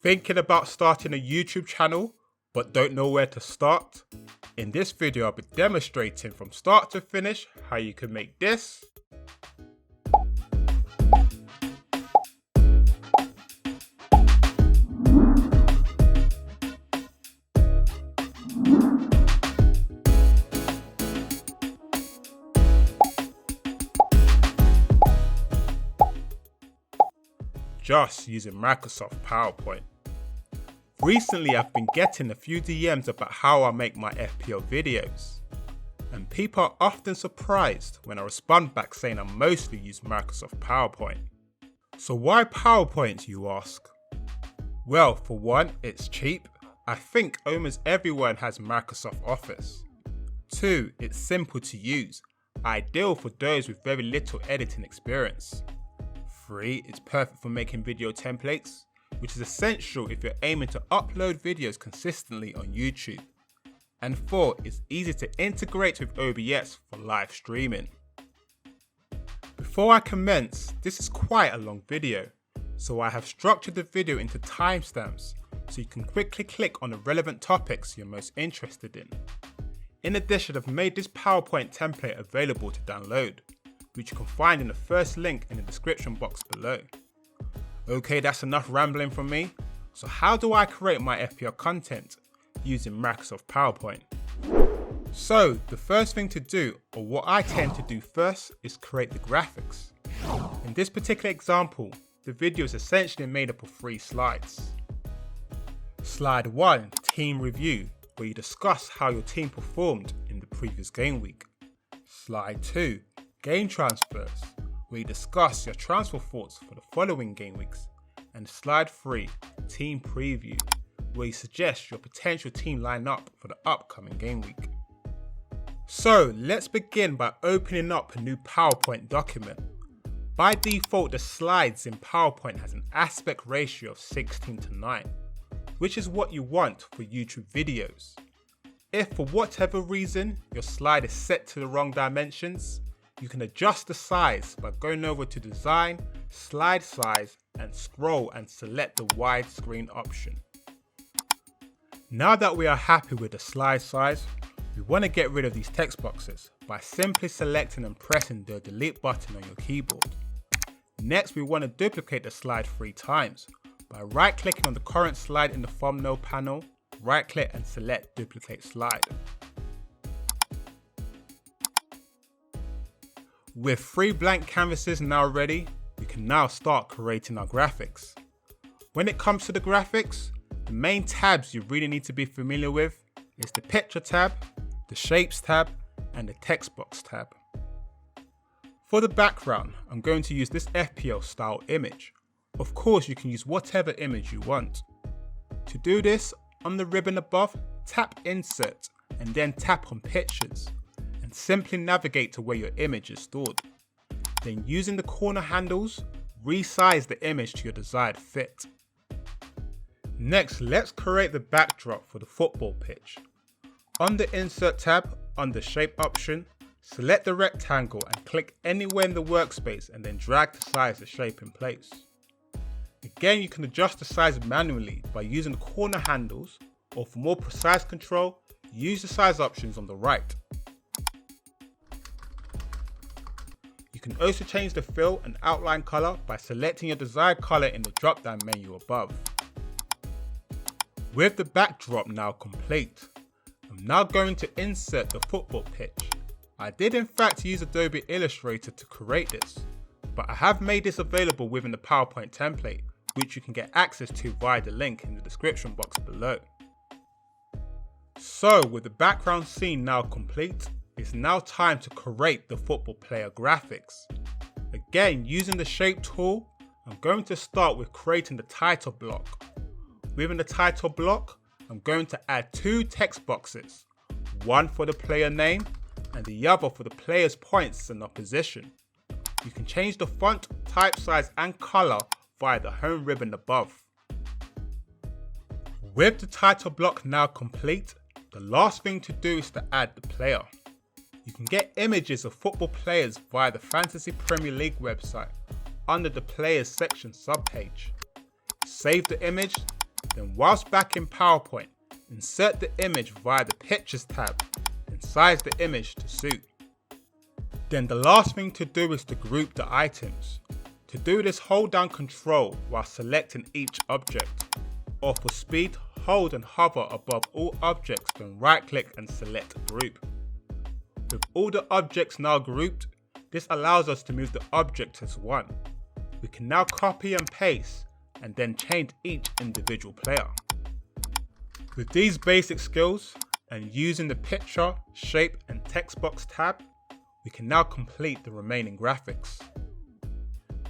Thinking about starting a YouTube channel but don't know where to start? In this video I'll be demonstrating from start to finish how you can make this just using Microsoft PowerPoint. Recently I've been getting a few DMs about how I make my FPL videos, and people are often surprised when I respond back saying I mostly use Microsoft PowerPoint. So why PowerPoint, you ask? Well, for one, it's cheap. I think almost everyone has Microsoft Office. 2, it's simple to use, ideal for those with very little editing experience. 3, it's perfect for making video templates, which is essential if you're aiming to upload videos consistently on YouTube. And 4, it's easy to integrate with OBS for live streaming. Before I commence, this is quite a long video, so I have structured the video into timestamps so you can quickly click on the relevant topics you're most interested in. In addition, I've made this PowerPoint template available to download, which you can find in the first link in the description box below. Okay, that's enough rambling from me. So how do I create my FPL content using Microsoft PowerPoint? So the first thing to do, or what I tend to do first, is create the graphics. In this particular example, the video is essentially made up of 3 slides. Slide 1, Team Review, where you discuss how your team performed in the previous game week. Slide 2, Game Transfers, where you discuss your transfer thoughts for the following game weeks. And slide 3, Team Preview, where you suggest your potential team lineup for the upcoming game week. So let's begin by opening up a new PowerPoint document. By default, the slides in PowerPoint has an aspect ratio of 16:9, which is what you want for YouTube videos. If for whatever reason your slide is set to the wrong dimensions, you can adjust the size by going over to Design, Slide Size, and scroll and select the widescreen option. Now that we are happy with the slide size, we want to get rid of these text boxes by simply selecting and pressing the delete button on your keyboard. Next, we want to duplicate the slide 3 times by right-clicking on the current slide in the thumbnail panel, right-click and select Duplicate Slide. With 3 blank canvases now ready, we can now start creating our graphics. When it comes to the graphics, the main tabs you really need to be familiar with is the Picture tab, the Shapes tab, and the Text Box tab. For the background, I'm going to use this FPL style image. Of course, you can use whatever image you want. To do this, on the ribbon above, tap Insert and then tap on Pictures, and simply navigate to where your image is stored. Then using the corner handles, resize the image to your desired fit. Next, let's create the backdrop for the football pitch. On the Insert tab, under Shape option, select the rectangle and click anywhere in the workspace and then drag to size the shape in place. Again, you can adjust the size manually by using the corner handles, or for more precise control, use the size options on the right. You can also change the fill and outline color by selecting your desired color in the drop down menu above. With the backdrop now complete, I'm now going to insert the football pitch. I did in fact use Adobe Illustrator to create this, but I have made this available within the PowerPoint template, which you can get access to via the link in the description box below. So with the background scene now complete, it's now time to create the football player graphics. Again, using the shape tool, I'm going to start with creating the title block. Within the title block, I'm going to add 2 text boxes, one for the player name and the other for the player's points and opposition. You can change the font, type size and color via the home ribbon above. With the title block now complete, the last thing to do is to add the player. You can get images of football players via the Fantasy Premier League website under the Players section subpage. Save the image Then whilst back in PowerPoint, insert the image via the Pictures tab and size the image to suit. Then the last thing to do is to group the items. To do this, hold down Control while selecting each object, or for speed, hold and hover above all objects, then right click and select Group. With all the objects now grouped, this allows us to move the object as one. We can now copy and paste and then change each individual player. With these basic skills and using the Picture, Shape and Text Box tab, we can now complete the remaining graphics.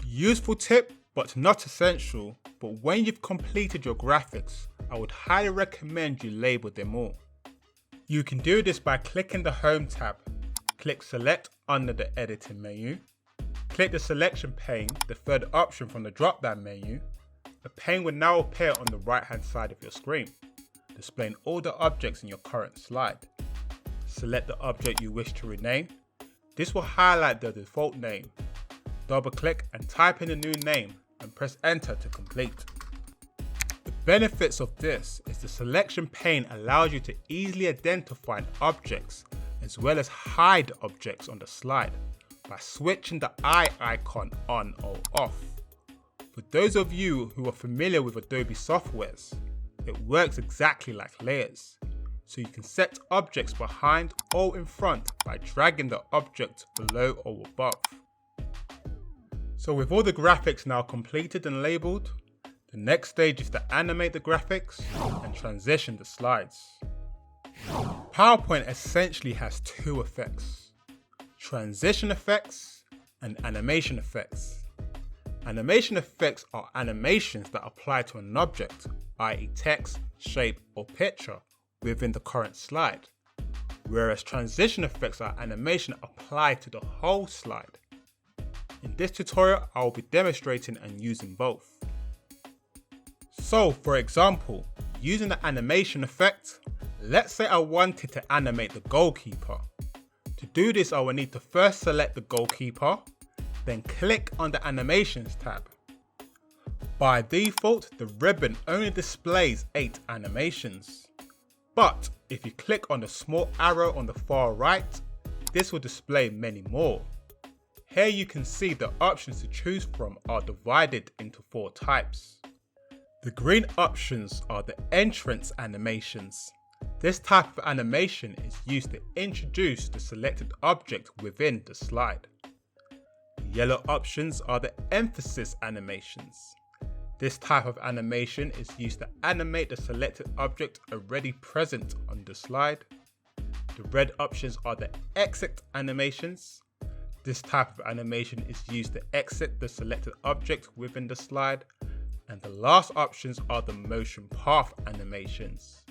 Useful tip, but not essential, but when you've completed your graphics, I would highly recommend you label them all. You can do this by clicking the Home tab, click Select under the Editing menu, click the Selection pane, the third option from the drop-down menu. A pane will now appear on the right-hand side of your screen, displaying all the objects in your current slide. Select the object you wish to rename. This will highlight the default name. Double-click and type in a new name and press Enter to complete. The benefits of this is the Selection pane allows you to easily identify objects as well as hide objects on the slide by switching the eye icon on or off. For those of you who are familiar with Adobe softwares, it works exactly like layers, so you can set objects behind or in front by dragging the object below or above. So with all the graphics now completed and labelled, the next stage is to animate the graphics and transition the slides. PowerPoint essentially has two effects: transition effects and animation effects. Animation effects are animations that apply to an object, i.e. text, shape or picture, within the current slide, whereas transition effects are animation applied to the whole slide. In this tutorial, I will be demonstrating and using both. So for example, using the animation effect, let's say I wanted to animate the goalkeeper. To do this, I will need to first select the goalkeeper, then click on the Animations tab. By default, the ribbon only displays 8 animations. But if you click on the small arrow on the far right, this will display many more. Here you can see the options to choose from are divided into 4 types. The green options are the entrance animations. This type of animation is used to introduce the selected object within the slide. The yellow options are the emphasis animations. This type of animation is used to animate the selected object already present on the slide. The red options are the exit animations. This type of animation is used to exit the selected object within the slide. And the last options are the motion path animations.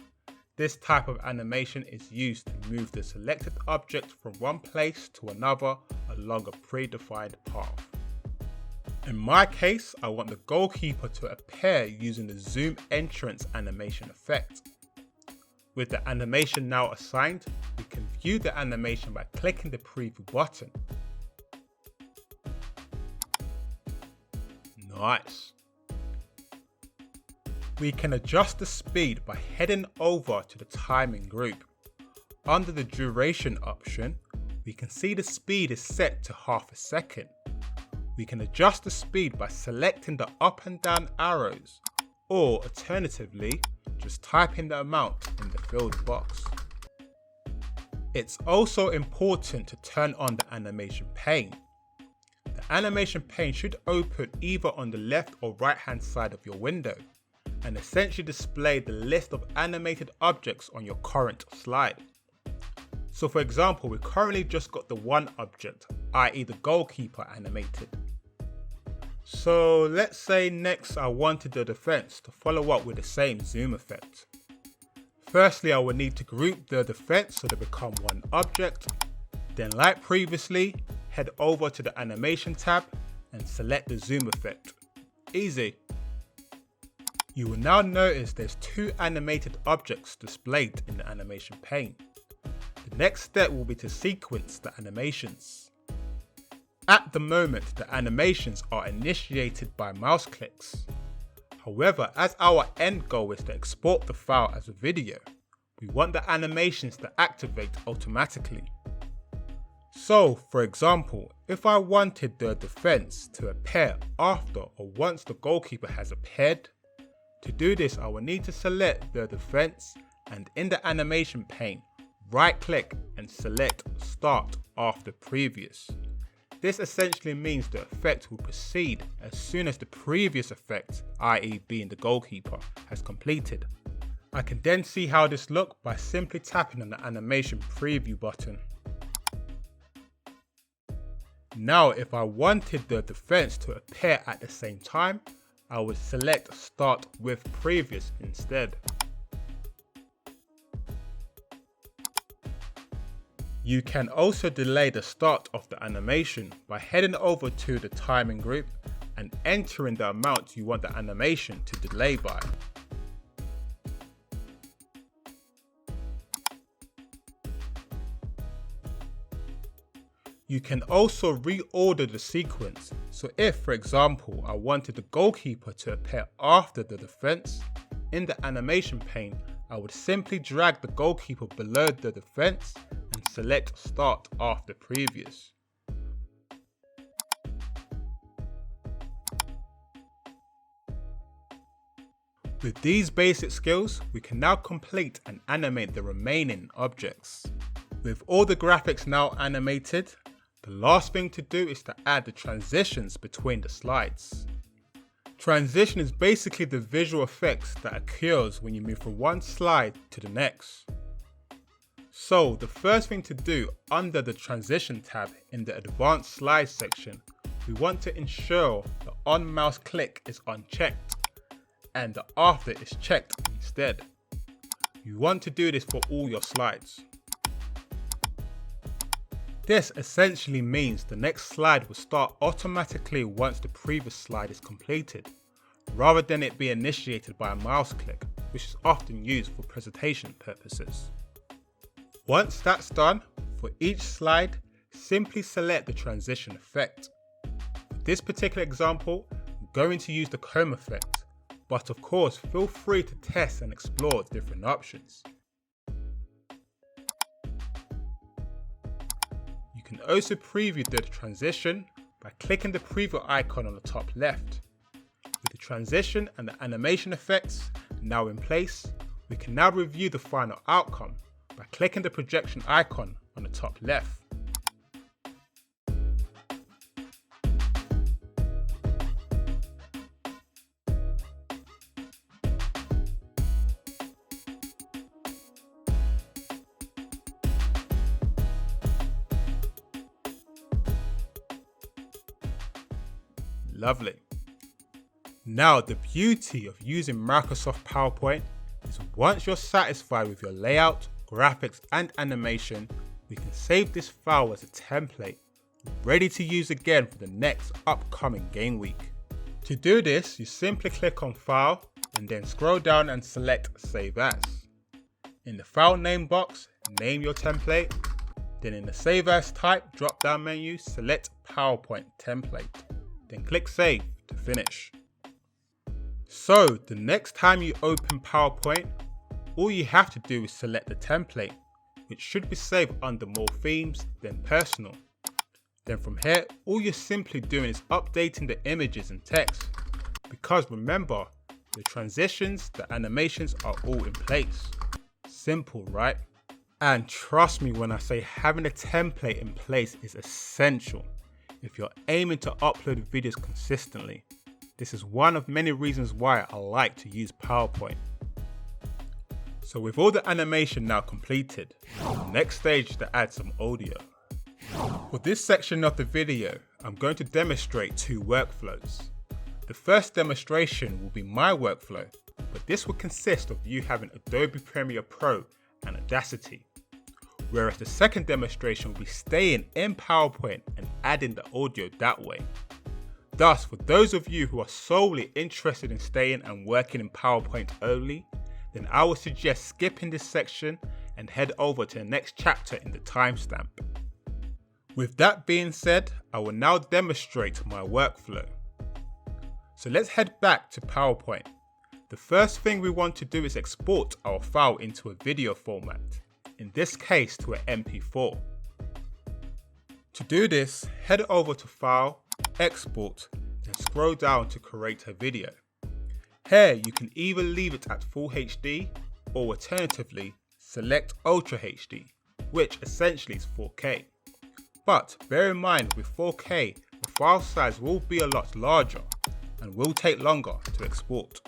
This type of animation is used to move the selected object from one place to another along a predefined path. In my case, I want the goalkeeper to appear using the zoom entrance animation effect. With the animation now assigned, we can view the animation by clicking the preview button. Nice. We can adjust the speed by heading over to the timing group. Under the duration option, we can see the speed is set to ½ a second. We can adjust the speed by selecting the up and down arrows, or alternatively, just type in the amount in the field box. It's also important to turn on the animation pane. The animation pane should open either on the left or right hand side of your window, and essentially display the list of animated objects on your current slide. So for example, we currently just got the one object, i.e. the goalkeeper animated. So let's say next I wanted the defense to follow up with the same zoom effect. Firstly, I will need to group the defense so they become one object. Then like previously, head over to the animation tab and select the zoom effect. Easy. You will now notice there's 2 animated objects displayed in the animation pane. The next step will be to sequence the animations. At the moment, the animations are initiated by mouse clicks. However, as our end goal is to export the file as a video, we want the animations to activate automatically. So, for example, if I wanted the defense to appear after or once the goalkeeper has appeared, to do this I will need to select the defense and in the animation pane, right click and select Start After Previous. This essentially means the effect will proceed as soon as the previous effect, i.e. being the goalkeeper, has completed. I can then see how this looks by simply tapping on the animation preview button. Now if I wanted the defense to appear at the same time, I would select Start with Previous instead. You can also delay the start of the animation by heading over to the timing group and entering the amount you want the animation to delay by. You can also reorder the sequence, so if, for example, I wanted the goalkeeper to appear after the defense, in the animation pane, I would simply drag the goalkeeper below the defense and select Start After Previous. With these basic skills, we can now complete and animate the remaining objects. With all the graphics now animated, the last thing to do is to add the transitions between the slides. Transition is basically the visual effects that occurs when you move from one slide to the next. So the first thing to do under the transition tab in the advanced slides section, we want to ensure the on mouse click is unchecked and the after is checked instead. You want to do this for all your slides. This essentially means the next slide will start automatically once the previous slide is completed, rather than it be initiated by a mouse click, which is often used for presentation purposes. Once that's done, for each slide, simply select the transition effect. For this particular example, I'm going to use the comb effect, but of course feel free to test and explore different options. You can also preview the transition by clicking the preview icon on the top left. With the transition and the animation effects now in place, we can now review the final outcome by clicking the projection icon on the top left. Lovely. Now the beauty of using Microsoft PowerPoint is once you're satisfied with your layout, graphics and animation, we can save this file as a template, ready to use again for the next upcoming game week. To do this, you simply click on File and then scroll down and select Save As. In the file name box, name your template, then in the Save As type drop down menu, select PowerPoint template. Then click Save to finish. So the next time you open PowerPoint, all you have to do is select the template, which should be saved under More Themes, then Personal. Then from here, all you're simply doing is updating the images and text. Because remember, the transitions, the animations are all in place. Simple, right? And trust me when I say having a template in place is essential if you're aiming to upload videos consistently. This is one of many reasons why I like to use PowerPoint. So with all the animation now completed, the next stage is to add some audio. For this section of the video, I'm going to demonstrate two workflows. The first demonstration will be my workflow, but this will consist of you having Adobe Premiere Pro and Audacity. Whereas the second demonstration will be staying in PowerPoint and adding the audio that way. Thus, for those of you who are solely interested in staying and working in PowerPoint only, then I would suggest skipping this section and head over to the next chapter in the timestamp. With that being said, I will now demonstrate my workflow. So let's head back to PowerPoint The first thing we want to do is export our file into a video format, in this case to an MP4. To do this, head over to File, Export, then scroll down to create a video. Here you can either leave it at Full HD or alternatively select Ultra HD, which essentially is 4K. But bear in mind with 4K, the file size will be a lot larger and will take longer to export.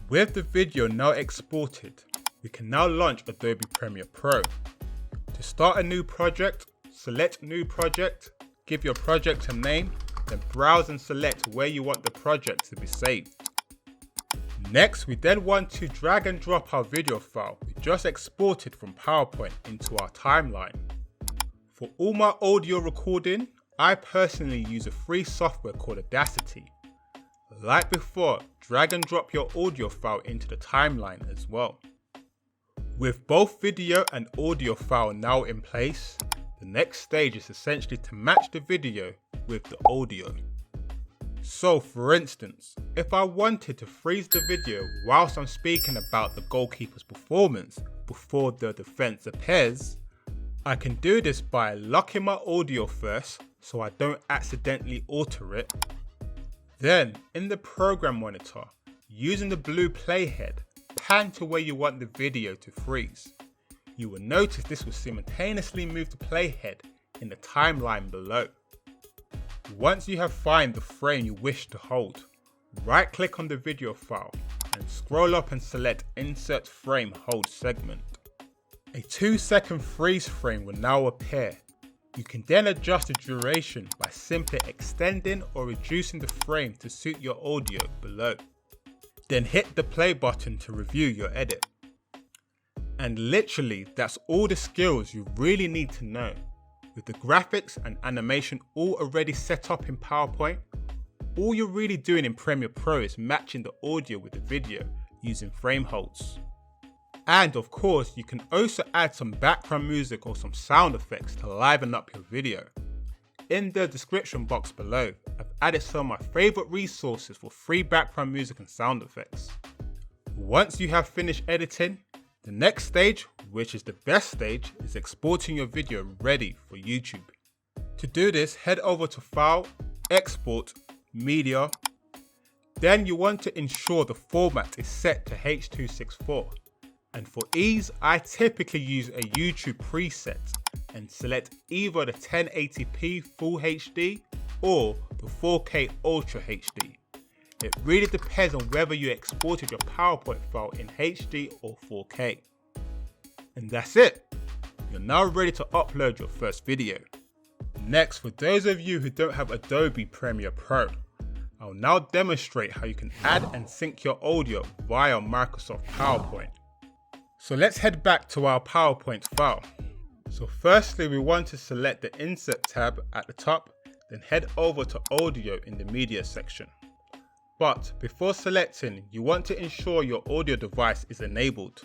With the video now exported, we can now launch Adobe Premiere Pro. To start a new project, select New Project, give your project a name, then browse and select where you want the project to be saved. Next, we then want to drag and drop our video file we just exported from PowerPoint into our timeline. For all my audio recording, I personally use a free software called Audacity. Like before, drag and drop your audio file into the timeline as well. With both video and audio file now in place, the next stage is essentially to match the video with the audio. So for instance, if I wanted to freeze the video whilst I'm speaking about the goalkeeper's performance before the defense appears, I can do this by locking my audio first so I don't accidentally alter it. Then in the program monitor, using the blue playhead, pan to where you want the video to freeze. You will notice this will simultaneously move the playhead in the timeline below. Once you have found the frame you wish to hold, right click on the video file and scroll up and select Insert Frame Hold Segment. A 2-second freeze frame will now appear. You can then adjust the duration by simply extending or reducing the frame to suit your audio below. Then hit the play button to review your edit. And literally that's all the skills you really need to know. With the graphics and animation all already set up in PowerPoint, all you're really doing in Premiere Pro is matching the audio with the video using frame holds. And of course, you can also add some background music or some sound effects to liven up your video. In the description box below, I've added some of my favorite resources for free background music and sound effects. Once you have finished editing, the next stage, which is the best stage, is exporting your video ready for YouTube. To do this, head over to File, Export, Media. Then you want to ensure the format is set to H.264. And for ease, I typically use a YouTube preset and select either the 1080p Full HD or the 4K Ultra HD. It really depends on whether you exported your PowerPoint file in HD or 4K. And that's it. You're now ready to upload your first video. Next, for those of you who don't have Adobe Premiere Pro, I'll now demonstrate how you can add and sync your audio via Microsoft PowerPoint. So let's head back to our PowerPoint file. So firstly, we want to select the Insert tab at the top, then head over to Audio in the Media section. But before selecting, you want to ensure your audio device is enabled.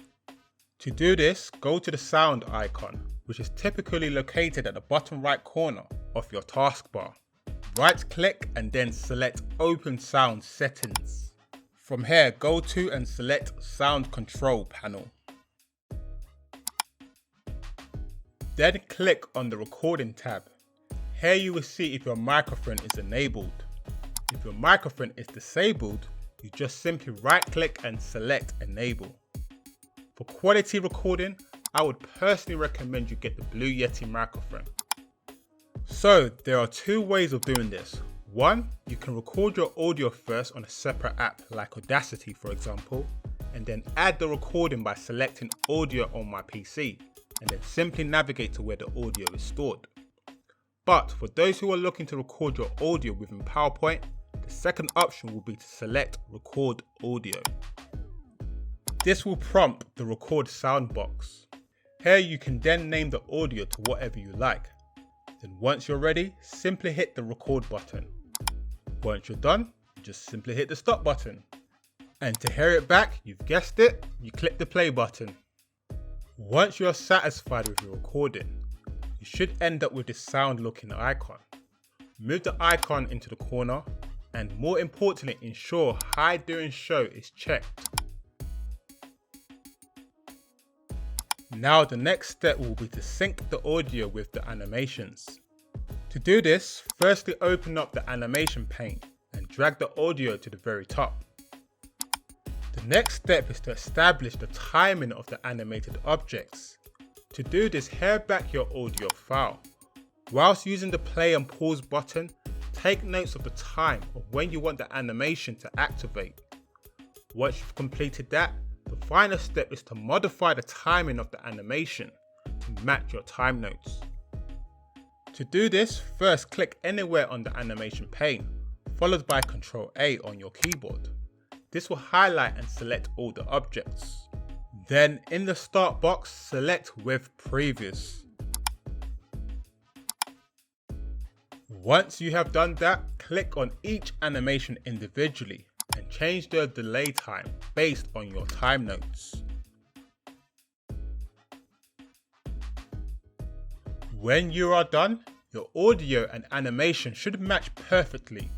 To do this, go to the sound icon, which is typically located at the bottom right corner of your taskbar. Right click and then select Open Sound Settings. From here, go to and select Sound Control Panel. Then click on the Recording tab. Here you will see if your microphone is enabled. If your microphone is disabled, you just simply right click and select Enable. For quality recording, I would personally recommend you get the Blue Yeti microphone. So there are two ways of doing this. One, you can record your audio first on a separate app like Audacity for example, and then add the recording by selecting Audio on my PC, and then simply navigate to where the audio is stored. But for those who are looking to record your audio within PowerPoint, the second option will be to select Record Audio. This will prompt the Record Sound box. Here you can then name the audio to whatever you like. Then once you're ready, simply hit the Record button. Once you're done, just simply hit the Stop button. And to hear it back, you've guessed it, you click the Play button. Once you are satisfied with your recording, you should end up with this sound looking icon. Move the icon into the corner, and more importantly, ensure hide during show is checked. Now the next step will be to sync the audio with the animations. To do this, firstly open up the animation pane and drag the audio to the very top. The next step is to establish the timing of the animated objects. To do this, hair back your audio file. Whilst using the play and pause button, take notes of the time of when you want the animation to activate. Once you've completed that, the final step is to modify the timing of the animation to match your time notes. To do this, first click anywhere on the animation pane, followed by Ctrl A on your keyboard. This will highlight and select all the objects. Then in the start box, select with previous. Once you have done that, click on each animation individually and change the delay time based on your time notes. When you are done, your audio and animation should match perfectly.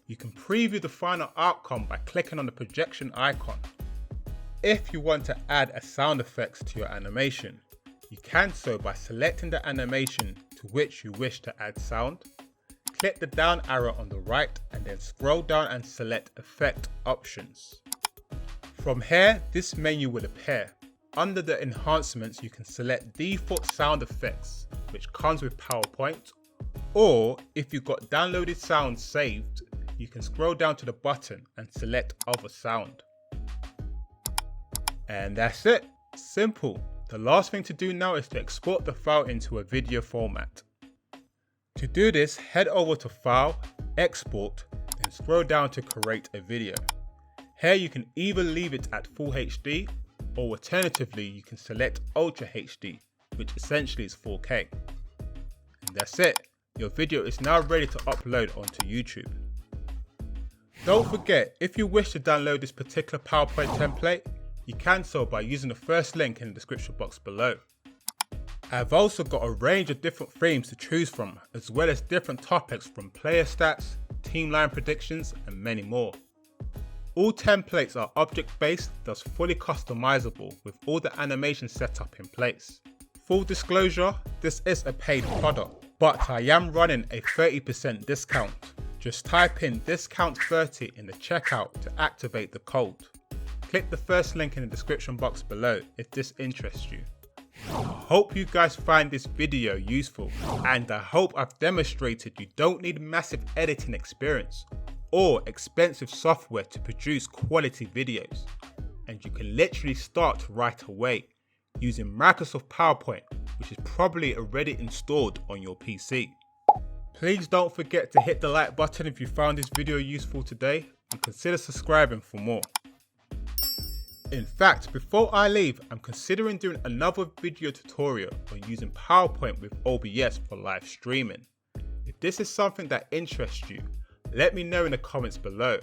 You can preview the final outcome by clicking on the projection icon. If you want to add a sound effects to your animation, you can so by selecting the animation to which you wish to add sound. Click the down arrow on the right and then scroll down and select Effect Options. From here, this menu will appear. Under the enhancements, you can select Default Sound Effects, which comes with PowerPoint, or if you've got downloaded sounds saved, you can scroll down to the button and select Other Sound. And that's it. Simple. The last thing to do now is to export the file into a video format. To do this, head over to File, Export, then scroll down to Create a Video. Here you can either leave it at Full HD, or alternatively you can select Ultra HD, which essentially is 4K. And that's it. Your video is now ready to upload onto YouTube. Don't forget, if you wish to download this particular PowerPoint template, you can so by using the first link in the description box below. I've also got a range of different themes to choose from, as well as different topics from player stats, team line predictions, and many more. All templates are object based, thus fully customizable with all the animation set up in place. Full disclosure, this is a paid product, but I am running a 30% discount. Just type in discount 30 in the checkout to activate the code. Click the first link in the description box below if this interests you. I hope you guys find this video useful, and I hope I've demonstrated you don't need massive editing experience or expensive software to produce quality videos, and you can literally start right away using Microsoft PowerPoint, which is probably already installed on your PC. Please don't forget to hit the like button if you found this video useful today, and consider subscribing for more. In fact, before I leave, I'm considering doing another video tutorial on using PowerPoint with OBS for live streaming. If this is something that interests you, let me know in the comments below.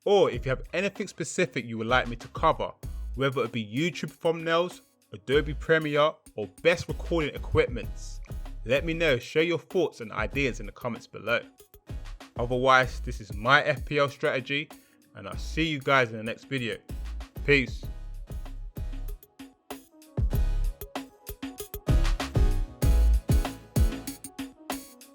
Or if you have anything specific you would like me to cover, whether it be YouTube thumbnails, Adobe Premiere, or best recording equipments, let me know, share your thoughts and ideas in the comments below. Otherwise, this is my FPL strategy, and I'll see you guys in the next video. Peace.